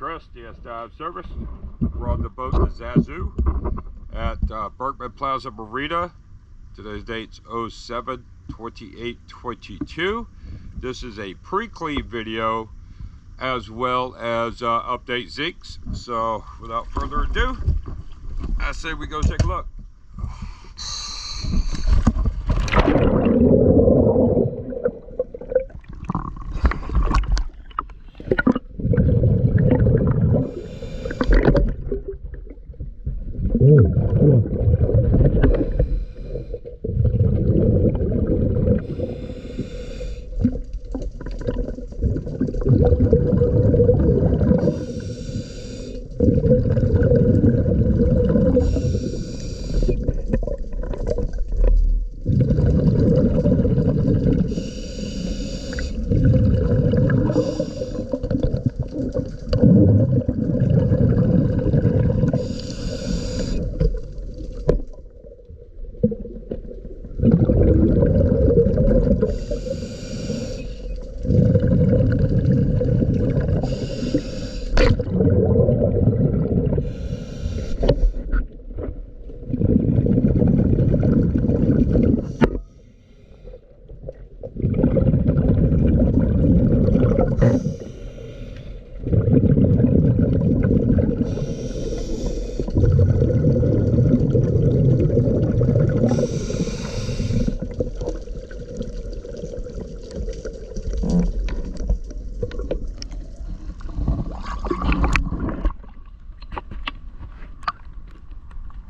Chris, DS Dive Service. We're on the boat the Zazu at Berkman Plaza Marina. Today's date's 07/28/22. This is a pre-clean video as well as update zincs. So without further ado, I say we go take a look.